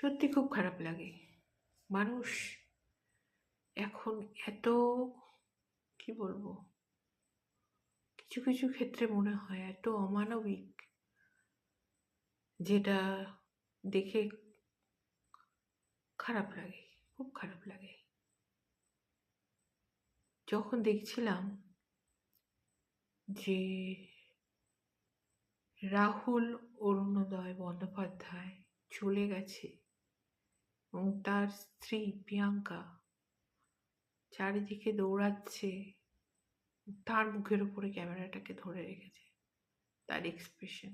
সত্যি খুব খারাপ লাগে। মানুষ এখন এত, কি বলবো, কিছু কিছু ক্ষেত্রে মনে হয় এত অমানবিক, যেটা দেখে খারাপ লাগে, খুব খারাপ লাগে। যখন দেখছিলাম যে রাহুল অরুণোদয় বন্দ্যোপাধ্যায় চলে গেছে এবং তার স্ত্রী প্রিয়াঙ্কা চারিদিকে দৌড়াচ্ছে, তার মুখের উপরে ক্যামেরাটাকে ধরে রেখেছে, তার এক্সপ্রেশন,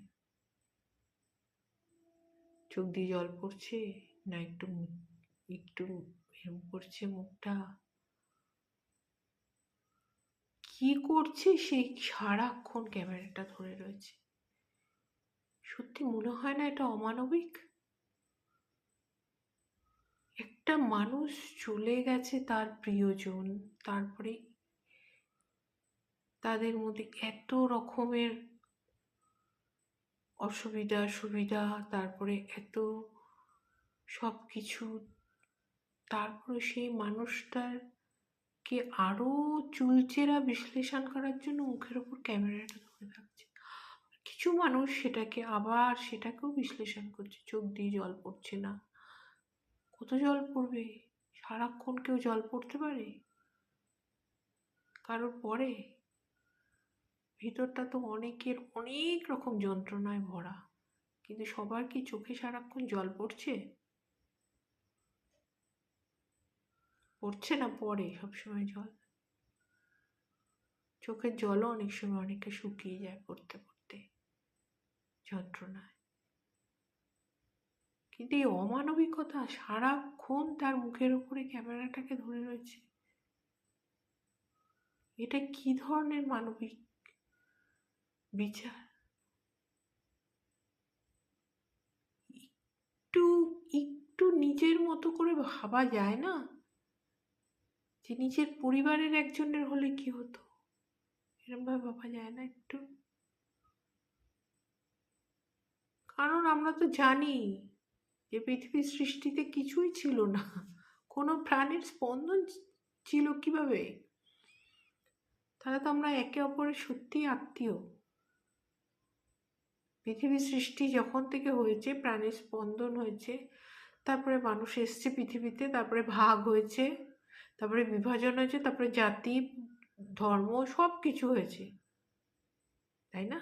চোখ দিয়ে জল পড়ছে না একটু একটু এরম করছে মুখটা, কি করছে সেই সারাক্ষণ ক্যামেরাটা ধরে রয়েছে। সত্যি মনে হয় না এটা অমানবিক? একটা মানুষ চলে গেছে, তার প্রিয়জন, তারপরে তাদের মধ্যে এত রকমের অসুবিধা সুবিধা, তারপরে এত সব কিছু, তারপরে সেই মানুষটাকে আরো চুলচেরা বিশ্লেষণ করার জন্য মুখের ওপর ক্যামেরাটা ধরে থাকছে। কিছু মানুষ সেটাকেও বিশ্লেষণ করছে, চোখ দিয়ে জল পড়ছে না। কত জল পড়বে? সারাক্ষণ কেউ জল পড়তে পারে? কারোর পরে ভিতরটা তো অনেকের অনেক রকম যন্ত্রণায় ভরা, কিন্তু সবার কি চোখে সারাক্ষণ জল পড়ছে? পড়ছে না, পড়ে সবসময় জল। চোখের জলও অনেক সময় অনেকে শুকিয়ে যায় পড়তে পড়তে যন্ত্রণায়। কিন্তু এই অমানবিকতা, সারাক্ষণ তার মুখের উপরে ক্যামেরাটাকে ধরে রয়েছে, এটা কি ধরনের মানবিক বিচার? একটু একটু নিজের মতো করে ভাবা যায় না যে নিজের পরিবারের একজনের হলে কি হতো? এরকম ভাবে ভাবা যায় না একটু? কারণ আমরা তো জানি যে পৃথিবীর সৃষ্টিতে কিছুই ছিল না, কোনো প্রাণীর স্পন্দন ছিল কিভাবে? তাহলে তো আমরা একে অপরের সত্যিই আত্মীয়। পৃথিবীর সৃষ্টি যখন থেকে হয়েছে, প্রাণীর স্পন্দন হয়েছে, তারপরে মানুষ এসছে পৃথিবীতে, তারপরে ভাগ হয়েছে, তারপরে বিভাজন হয়েছে, তারপরে জাতি ধর্ম সব কিছু হয়েছে, তাই না?